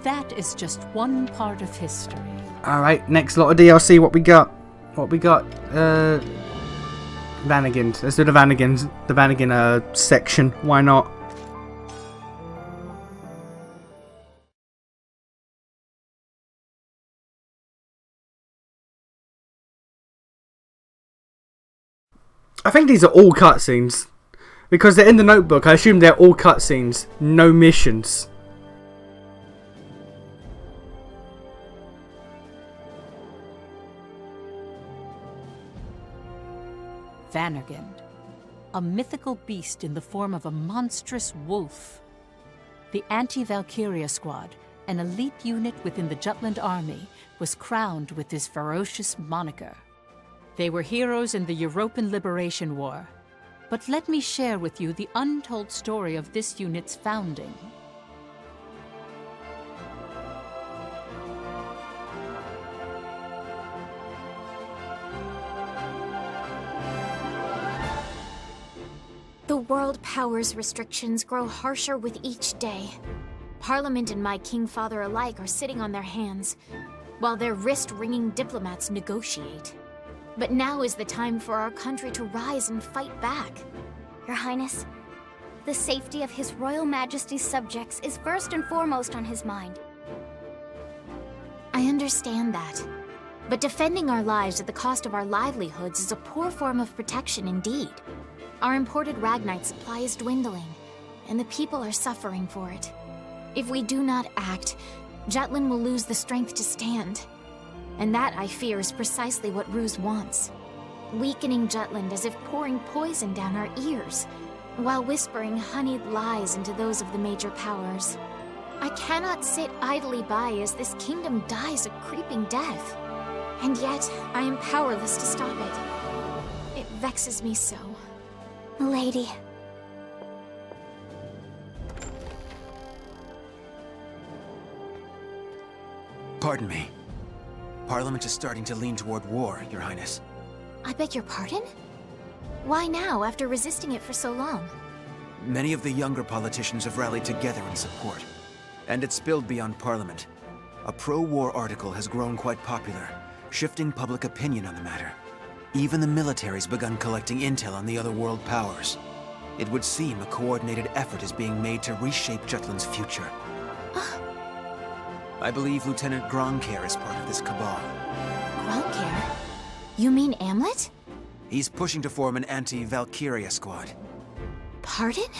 that is just one part of history. Alright, next lot of DLC, what we got? Vanargand. Let's do the Vanargand section. Why not? I think these are all cutscenes. Because they're in the notebook, I assume they're all cutscenes. No missions. Vanargand, a mythical beast in the form of a monstrous wolf. The anti-Valkyria squad, an elite unit within the Jutland army, was crowned with this ferocious moniker. They were heroes in the European Liberation War. But let me share with you the untold story of this unit's founding. The world powers restrictions grow harsher with each day. Parliament and my King Father alike are sitting on their hands, while their wrist-wringing diplomats negotiate. But now is the time for our country to rise and fight back. Your Highness, the safety of His Royal Majesty's subjects is first and foremost on his mind. I understand that. But defending our lives at the cost of our livelihoods is a poor form of protection indeed. Our imported Ragnite supply is dwindling, and the people are suffering for it. If we do not act, Jutland will lose the strength to stand. And that, I fear, is precisely what Ruse wants. Weakening Jutland as if pouring poison down our ears, while whispering honeyed lies into those of the major powers. I cannot sit idly by as this kingdom dies a creeping death. And yet, I am powerless to stop it. It vexes me so. Milady. Pardon me. Parliament is starting to lean toward war, Your Highness. I beg your pardon? Why now, after resisting it for so long? Many of the younger politicians have rallied together in support, and it's spilled beyond Parliament. A pro-war article has grown quite popular, shifting public opinion on the matter. Even the military's begun collecting intel on the other world powers. It would seem a coordinated effort is being made to reshape Jutland's future. I believe Lieutenant Gronkair is part of this cabal. Gronkair? You mean Amlet? He's pushing to form an anti-Valkyria squad. Pardon?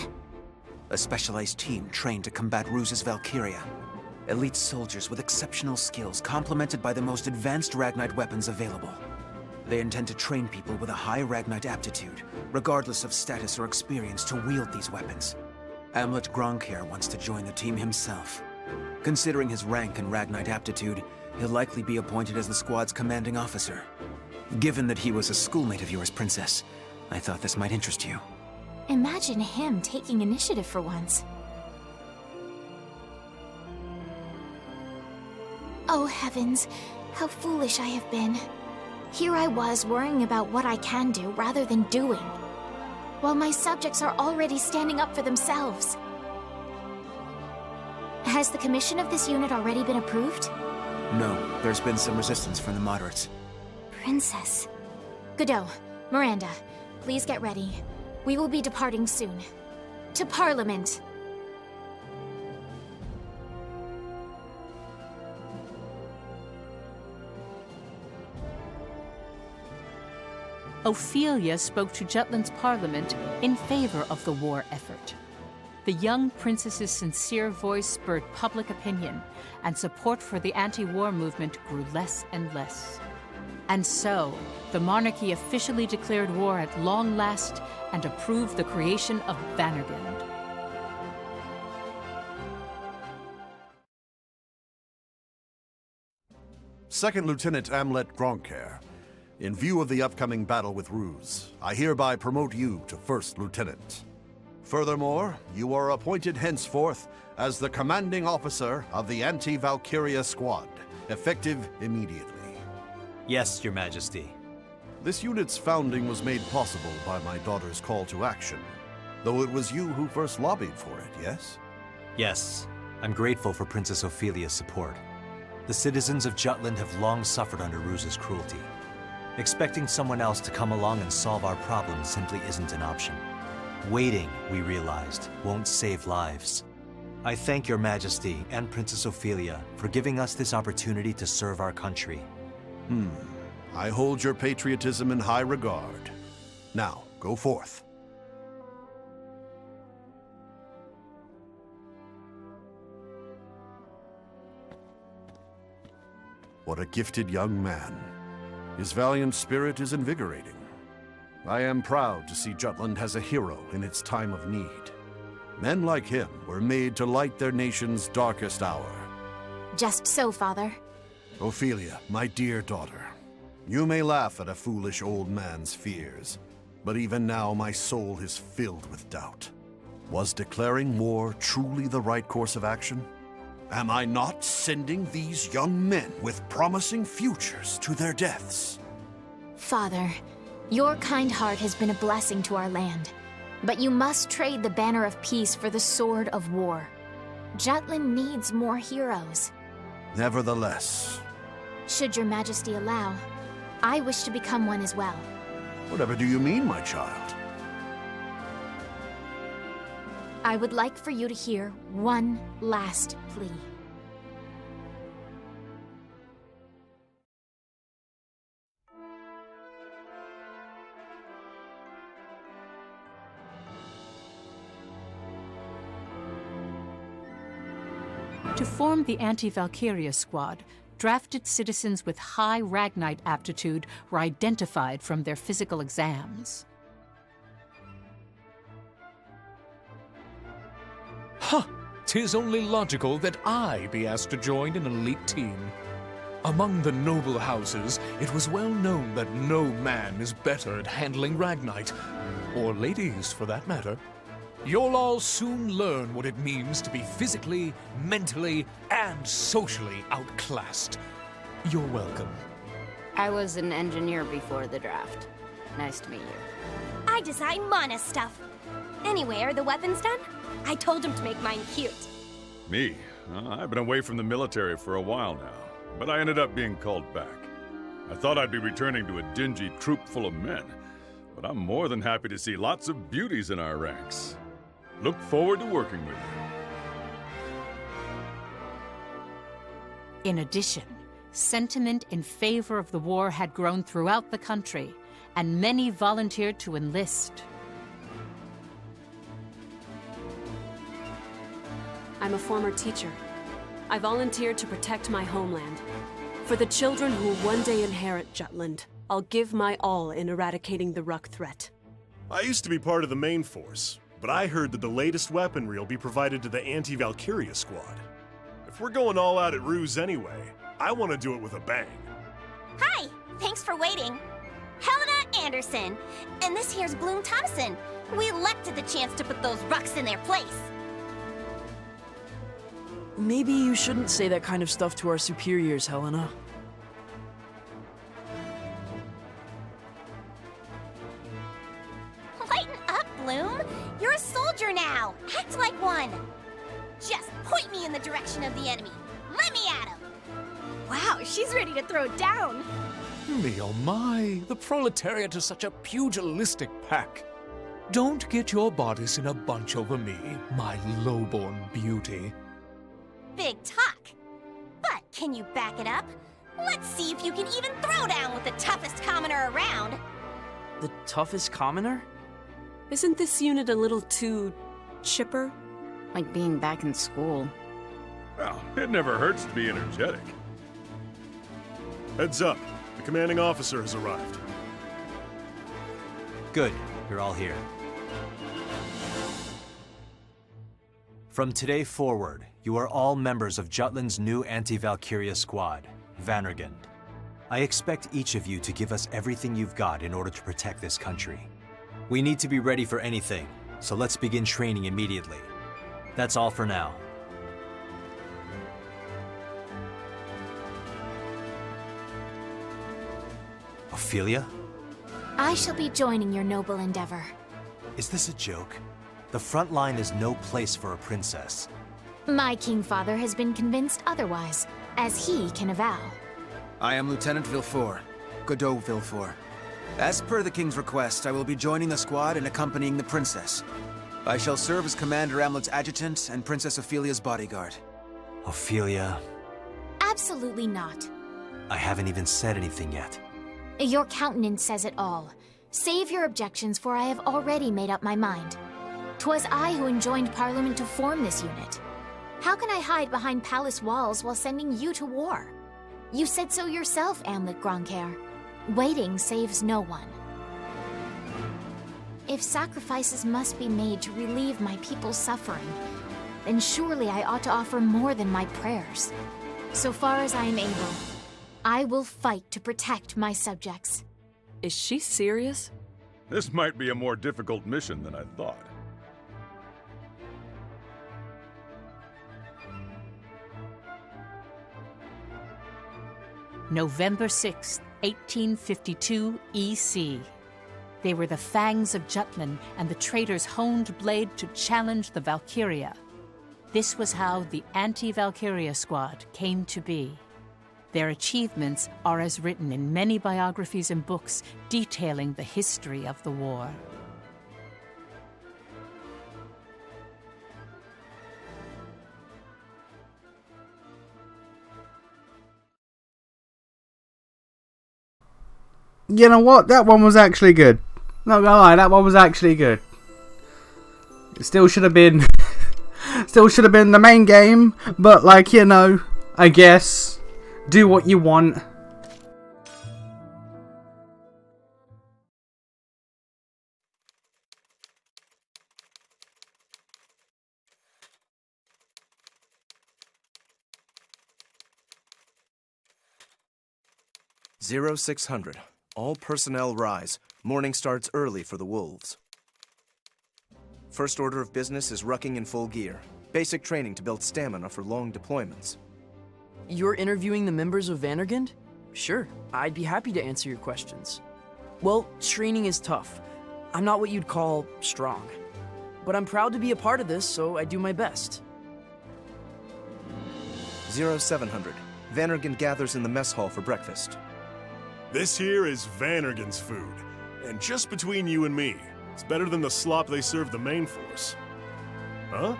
A specialized team trained to combat Ruse's Valkyria. Elite soldiers with exceptional skills, complemented by the most advanced Ragnite weapons available. They intend to train people with a high Ragnite aptitude, regardless of status or experience, to wield these weapons. Amlet Gronkair wants to join the team himself. Considering his rank and Ragnite aptitude, he'll likely be appointed as the squad's commanding officer. Given that he was a schoolmate of yours, Princess, I thought this might interest you. Imagine him taking initiative for once. Oh heavens, how foolish I have been. Here I was worrying about what I can do rather than doing, while my subjects are already standing up for themselves. Has the commission of this unit already been approved? No, there's been some resistance from the moderates. Princess. Godot, Miranda, please get ready. We will be departing soon. To Parliament! Ophelia spoke to Jutland's parliament in favor of the war effort. The young princess's sincere voice spurred public opinion, and support for the anti-war movement grew less and less. And so, the monarchy officially declared war at long last and approved the creation of Vanargand. Second Lieutenant Amlet Gronkair, in view of the upcoming battle with Ruse, I hereby promote you to First Lieutenant. Furthermore, you are appointed henceforth as the commanding officer of the Anti-Valkyria Squad, effective immediately. Yes, Your Majesty. This unit's founding was made possible by my daughter's call to action, though it was you who first lobbied for it, yes? Yes. I'm grateful for Princess Ophelia's support. The citizens of Jutland have long suffered under Ruse's cruelty. Expecting someone else to come along and solve our problems simply isn't an option. Waiting, we realized, won't save lives. I thank Your Majesty and Princess Ophelia for giving us this opportunity to serve our country. I hold your patriotism in high regard. Now, go forth. What a gifted young man. His valiant spirit is invigorating. I am proud to see Jutland has a hero in its time of need. Men like him were made to light their nation's darkest hour. Just so, Father. Ophelia, my dear daughter, you may laugh at a foolish old man's fears, but even now my soul is filled with doubt. Was declaring war truly the right course of action? Am I not sending these young men with promising futures to their deaths? Father, your kind heart has been a blessing to our land. But you must trade the banner of peace for the sword of war. Jutland needs more heroes. Nevertheless. Should Your Majesty allow, I wish to become one as well. Whatever do you mean, my child? I would like for you to hear one last plea. To form the Anti-Valkyria squad, drafted citizens with high Ragnite aptitude were identified from their physical exams. Huh! 'Tis only logical that I be asked to join an elite team. Among the noble houses, it was well known that no man is better at handling Ragnite, or ladies for that matter. You'll all soon learn what it means to be physically, mentally, and socially outclassed. You're welcome. I was an engineer before the draft. Nice to meet you. I design mana stuff. Anyway, are the weapons done? I told him to make mine cute. Me? I've been away from the military for a while now, but I ended up being called back. I thought I'd be returning to a dingy troop full of men, but I'm more than happy to see lots of beauties in our ranks. Look forward to working with you. In addition, sentiment in favor of the war had grown throughout the country, and many volunteered to enlist. I'm a former teacher. I volunteered to protect my homeland. For the children who will one day inherit Jutland, I'll give my all in eradicating the Ruck threat. I used to be part of the main force, but I heard that the latest weaponry will be provided to the Anti-Valkyria squad. If we're going all out at Ruse anyway, I want to do it with a bang. Hi! Thanks for waiting. Helena Anderson, and this here's Bloom Thompson. We elected the chance to put those Rucks in their place. Maybe you shouldn't say that kind of stuff to our superiors, Helena. Lighten up, Bloom. You're a soldier now. Act like one. Just point me in the direction of the enemy. Let me at him. Wow, she's ready to throw down. Me oh my, the proletariat is such a pugilistic pack. Don't get your bodies in a bunch over me, my lowborn beauty. Big talk. But can you back it up? Let's see if you can even throw down with the toughest commoner around. The toughest commoner? Isn't this unit a little too chipper? Like being back in school. Well, it never hurts to be energetic. Heads up, the commanding officer has arrived. Good, you're all here. From today forward, you are all members of Jutland's new Anti-Valkyria squad, Vanargand. I expect each of you to give us everything you've got in order to protect this country. We need to be ready for anything, so let's begin training immediately. That's all for now. Ophelia? I shall be joining your noble endeavor. Is this a joke? The front line is no place for a princess. My king father has been convinced otherwise, as he can avow. I am Lieutenant Villefort, Godot Villefort. As per the king's request, I will be joining the squad and accompanying the princess. I shall serve as Commander Amlet's adjutant and Princess Ophelia's bodyguard. Ophelia, Absolutely not. I haven't even said anything yet. Your countenance says it all. Save your objections, for I have already made up my mind. 'Twas I who enjoined Parliament to form this unit. How can I hide behind palace walls while sending you to war? You said so yourself, Amlet Gronkair. Waiting saves no one. If sacrifices must be made to relieve my people's suffering, then surely I ought to offer more than my prayers. So far as I am able, I will fight to protect my subjects. Is she serious? This might be a more difficult mission than I thought. November 6th, 1852 EC. They were the fangs of Jutland and the traitor's honed blade to challenge the Valkyria. This was how the anti-Valkyria squad came to be. Their achievements are as written in many biographies and books detailing the history of the war. You know what? That one was actually good. Not gonna lie, that one was actually good. It still should have been... still should have been the main game, but like, you know, I guess, do what you want. Zero 600. All personnel rise. Morning starts early for the Wolves. First order of business is rucking in full gear. Basic training to build stamina for long deployments. You're interviewing the members of Vanargand? Sure, I'd be happy to answer your questions. Well, training is tough. I'm not what you'd call strong. But I'm proud to be a part of this, so I do my best. 0700. Vanargand gathers in the mess hall for breakfast. This here is Vanargand's food. And just between you and me, it's better than the slop they serve the main force. Huh?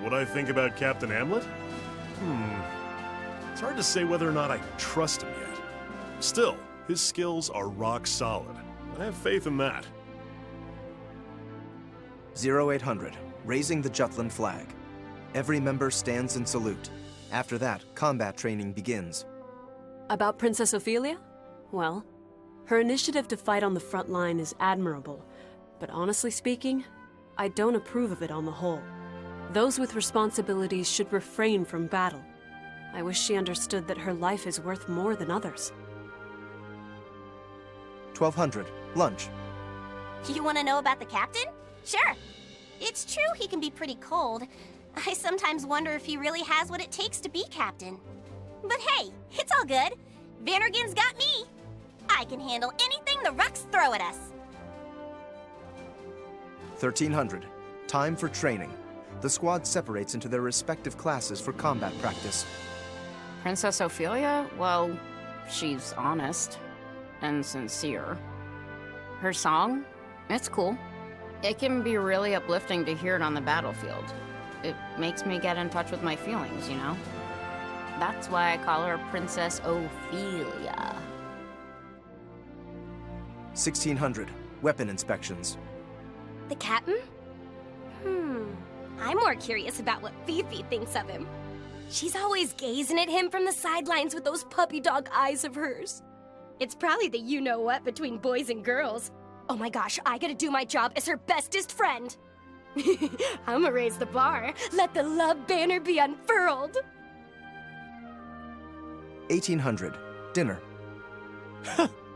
What I think about Captain Amlet? It's hard to say whether or not I trust him yet. Still, his skills are rock solid. I have faith in that. 0800. Raising the Jutland flag. Every member stands in salute. After that, combat training begins. About Princess Ophelia? Well, her initiative to fight on the front line is admirable, but honestly speaking, I don't approve of it on the whole. Those with responsibilities should refrain from battle. I wish she understood that her life is worth more than others. 1200. Lunch. You want to know about the captain? Sure. It's true he can be pretty cold. I sometimes wonder if he really has what it takes to be captain. But hey, it's all good. Vanargand's got me. I can handle anything the Rucks throw at us. 1300. Time for training. The squad separates into their respective classes for combat practice. Princess Ophelia? Well, she's honest and sincere. Her song? It's cool. It can be really uplifting to hear it on the battlefield. It makes me get in touch with my feelings, you know? That's why I call her Princess Ophelia. 1600. Weapon inspections. The captain? I'm more curious about what Fifi thinks of him. She's always gazing at him from the sidelines with those puppy dog eyes of hers. It's probably the you-know-what between boys and girls. Oh my gosh, I gotta do my job as her bestest friend. I'ma raise the bar. Let the love banner be unfurled. 1800. Dinner.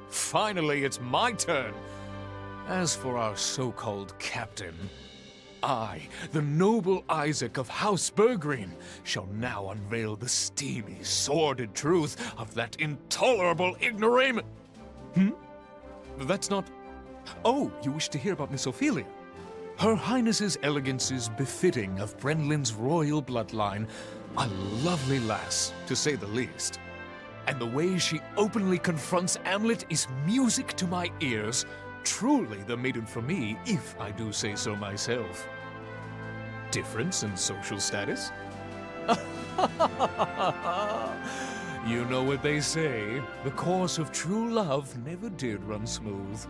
Finally, it's my turn. As for our so-called captain, I, the noble Isaac of House Burgreen, shall now unveil the steamy, sordid truth of that intolerable ignoramus. That's not... Oh, you wish to hear about Miss Ophelia? Her Highness's elegance is befitting of Brenlin's royal bloodline. A lovely lass, to say the least. And the way she openly confronts Amlet is music to my ears. Truly the maiden for me, if I do say so myself. Difference in social status? You know what they say, the course of true love never did run smooth.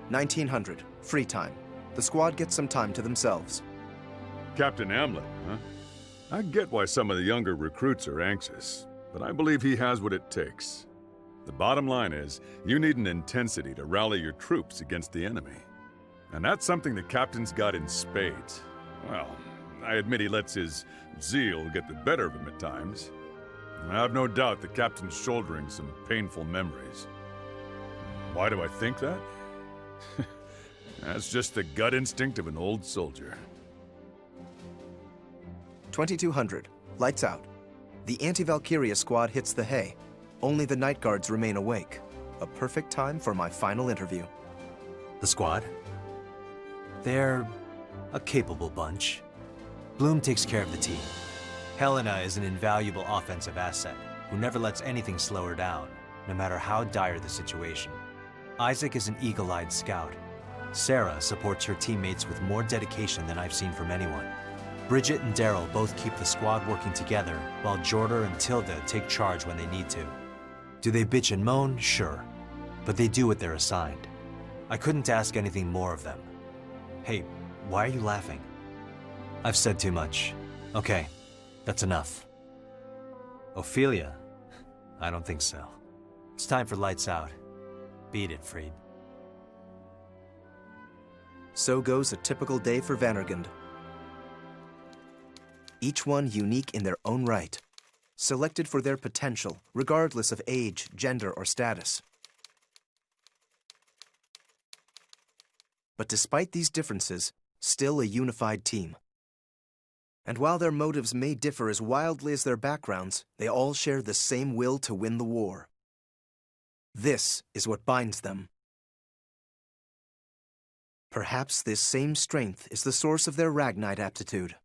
1900, free time. The squad gets some time to themselves. Captain Amlet, huh? I get why some of the younger recruits are anxious, but I believe he has what it takes. The bottom line is, you need an intensity to rally your troops against the enemy. And that's something the captain's got in spades. Well, I admit he lets his zeal get the better of him at times. I have no doubt the captain's shouldering some painful memories. Why do I think that? That's just the gut instinct of an old soldier. 2200, lights out. The anti-Valkyria squad hits the hay. Only the night guards remain awake. A perfect time for my final interview. The squad? They're a capable bunch. Bloom takes care of the team. Helena is an invaluable offensive asset who never lets anything slow her down, no matter how dire the situation. Isaac is an eagle-eyed scout. Sarah supports her teammates with more dedication than I've seen from anyone. Bridget and Daryl both keep the squad working together, while Jorder and Tilda take charge when they need to. Do they bitch and moan? Sure. But they do what they're assigned. I couldn't ask anything more of them. Hey, why are you laughing? I've said too much. Okay, that's enough. Ophelia? I don't think so. It's time for lights out. Beat it, Freed. So goes a typical day for Vanargand. Each one unique in their own right. Selected for their potential, regardless of age, gender, or status. But despite these differences, still a unified team. And while their motives may differ as wildly as their backgrounds, they all share the same will to win the war. This is what binds them. Perhaps this same strength is the source of their Ragnite aptitude.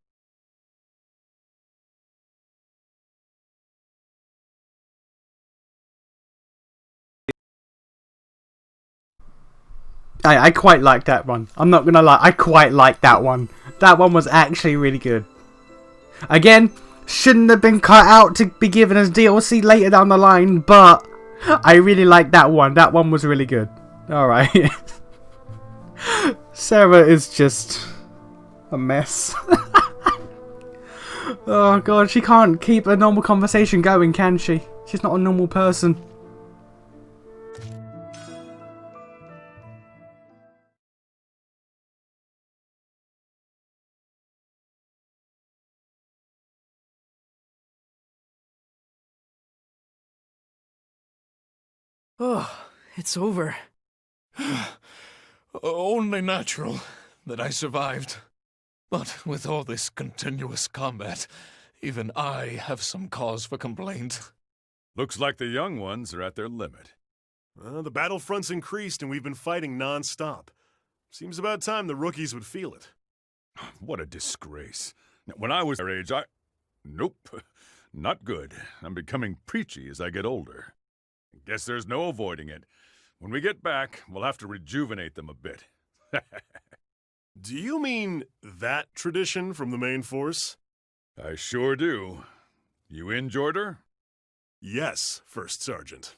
I quite like that one. I'm not gonna lie, I quite like that one. That one was actually really good. Again, shouldn't have been cut out to be given as DLC later down the line, but I really like that one. That one was really good. Alright. Sarah is just a mess. Oh god, she can't keep a normal conversation going, can she? She's not a normal person. Oh, it's over. Only natural that I survived. But with all this continuous combat, even I have some cause for complaint. Looks like the young ones are at their limit. The battlefront's increased and we've been fighting non-stop. Seems about time the rookies would feel it. What a disgrace. When I was their age, Nope. Not good. I'm becoming preachy as I get older. Guess there's no avoiding it. When we get back, we'll have to rejuvenate them a bit. Do you mean that tradition from the main force? I sure do. You in, Jorder? Yes, First Sergeant.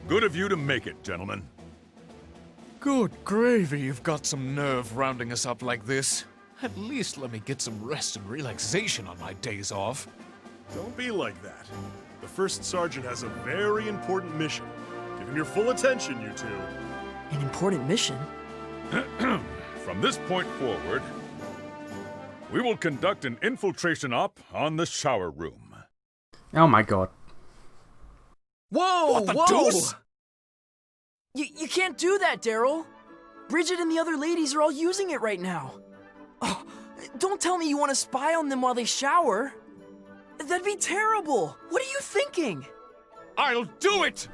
Good of you to make it, gentlemen. Good gravy, you've got some nerve rounding us up like this. At least let me get some rest and relaxation on my days off. Don't be like that. The First Sergeant has a very important mission. Give him your full attention, you two. An important mission? From this point forward, we will conduct an infiltration op on the shower room. Oh my god. Whoa, What the whoa! deuce? You can't do that, Daryl. Bridget and the other ladies are all using it right now. Oh, don't tell me you want to spy on them while they shower. That'd be terrible. What are you thinking? I'll do it!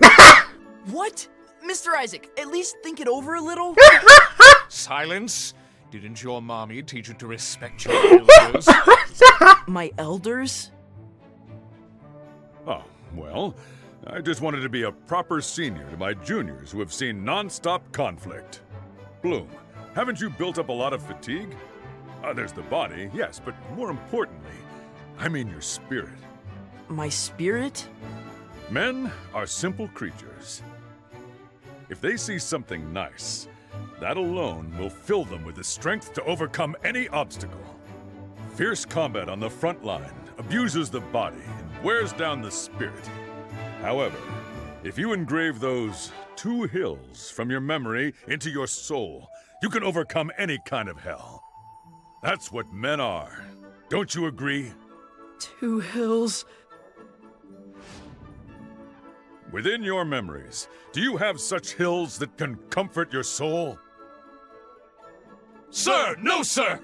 What? Mr. Isaac, at least think it over a little. Silence! Didn't your mommy teach you to respect your elders? My elders? Oh, well, I just wanted to be a proper senior to my juniors who have seen non-stop conflict. Bloom, haven't you built up a lot of fatigue? There's the body, yes, but more importantly, I mean your spirit. My spirit? Men are simple creatures. If they see something nice, that alone will fill them with the strength to overcome any obstacle. Fierce combat on the front line abuses the body and wears down the spirit. However, if you engrave those 2 hills from your memory into your soul, you can overcome any kind of hell. That's what men are. Don't you agree? 2 hills? Within your memories, do you have such hills that can comfort your soul? Sir! No, sir!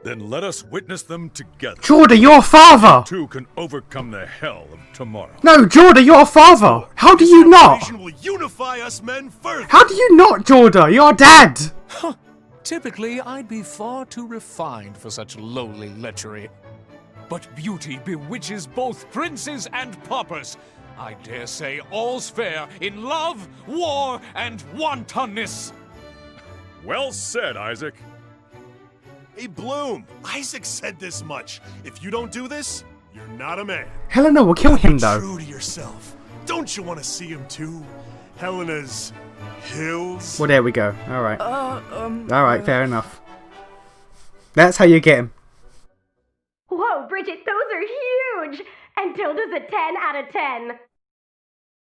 Then let us witness them together. Jordan, your father! 2 can overcome the hell of tomorrow. No, Jordan, your father! How do you not? Formation will unify us men further. How do you not, Jordan? Your dad! Typically, I'd be far too refined for such lowly lechery. But beauty bewitches both princes and paupers. I dare say all's fair in love, war, and wantonness. Well said, Isaac. Hey, Bloom, Isaac said this much. If you don't do this, you're not a man. Helena will kill him, though. True to yourself. Don't you want to see him too? Helena's hills? Well, there we go. Alright. Alright, fair enough. That's how you get him. Whoa, Bridget, those are huge! And Tilda's a 10 out of 10.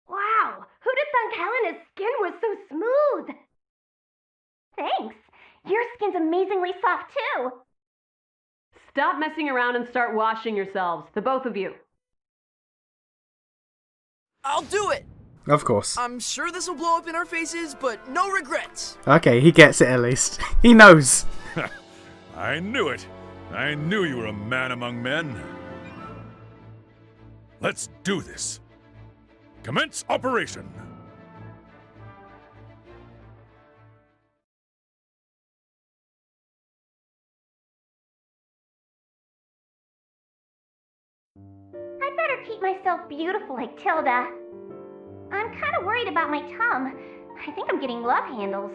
Wow, who'd have thunk Helena's skin was so smooth? Thanks. Your skin's amazingly soft, too. Stop messing around and start washing yourselves, the both of you. I'll do it! Of course. I'm sure this will blow up in our faces, but no regrets. Okay, he gets it at least. He knows. I knew it. I knew you were a man among men. Let's do this. Commence operation. I'd better keep myself beautiful like Tilda. I'm kind of worried about my tum. I think I'm getting love handles.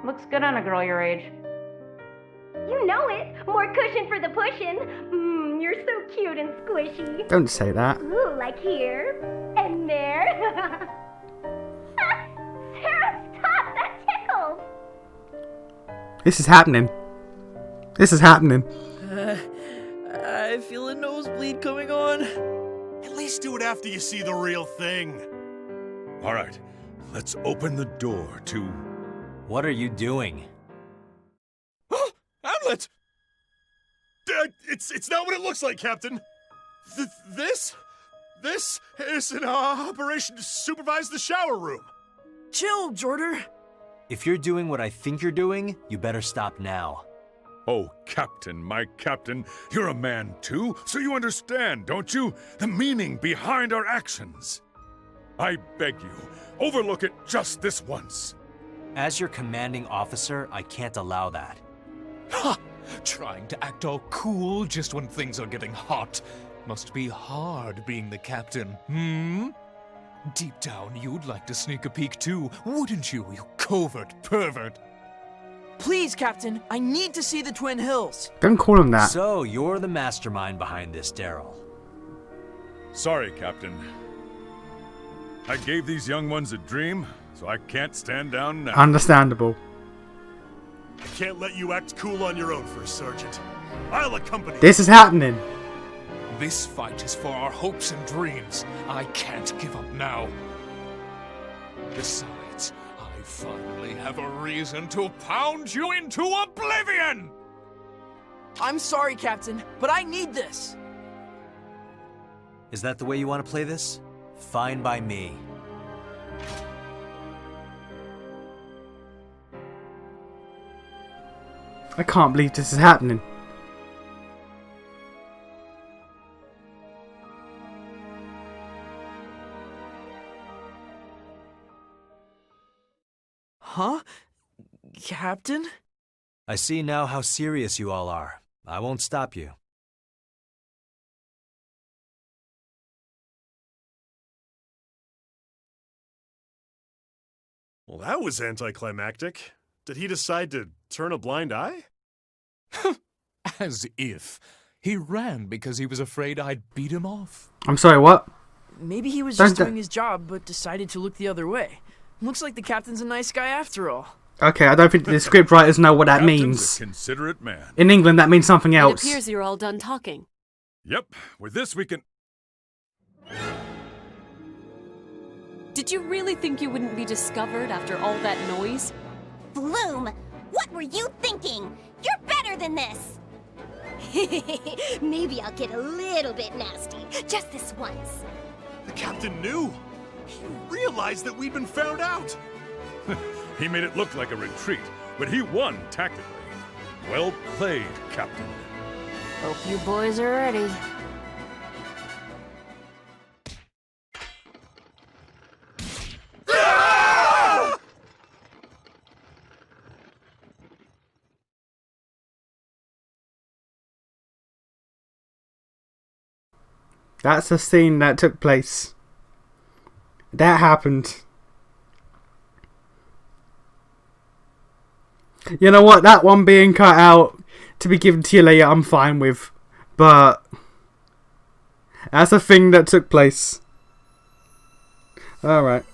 Looks good on a girl your age. You know it! More cushion for the pushin'. You're so cute and squishy. Don't say that. Ooh, like here. And there. Sarah, stop! That tickles! This is happening. This is happening. I feel a nosebleed coming on. At least do it after you see the real thing. All right, let's open the door to... What are you doing? Hamlet! It's not what it looks like, Captain. This is an operation to supervise the shower room. Chill, Jordan. If you're doing what I think you're doing, you better stop now. Oh, Captain, my Captain, you're a man too, so you understand, don't you? The meaning behind our actions. I beg you, overlook it just this once. As your commanding officer, I can't allow that. Ha! Trying to act all cool just when things are getting hot. Must be hard being the captain, Deep down, you'd like to sneak a peek too, wouldn't you, you covert pervert? Please, Captain, I need to see the Twin Hills. Don't call him that. So, you're the mastermind behind this, Daryl. Sorry, Captain. I gave these young ones a dream, so I can't stand down now. Understandable. I can't let you act cool on your own, First Sergeant. I'll accompany you. This is happening. This fight is for our hopes and dreams. I can't give up now. Besides, I finally have a reason to pound you into oblivion! I'm sorry, Captain, but I need this. Is that the way you want to play this? Fine by me. I can't believe this is happening. Huh? Captain? I see now how serious you all are. I won't stop you. Well, that was anticlimactic. Did he decide to turn a blind eye? As if. He ran because he was afraid I'd beat him off. I'm sorry, what? Maybe he was just doing his job, but decided to look the other way. Looks like the captain's a nice guy after all. Okay, I don't think the script writers know what that Captain's means. a considerate man. In England, that means something It else. appears you're all done talking. Yep, with this we can... Did you really think you wouldn't be discovered after all that noise? Bloom, what were you thinking? You're better than this! Maybe I'll get a little bit nasty, just this once. The captain knew! He realized that we'd been found out! He made it look like a retreat, but he won tactically. Well played, Captain. Hope you boys are ready. That's a scene that took place. That happened. You know what? That one being cut out to be given to you later, I'm fine with. But that's a thing that took place. Alright.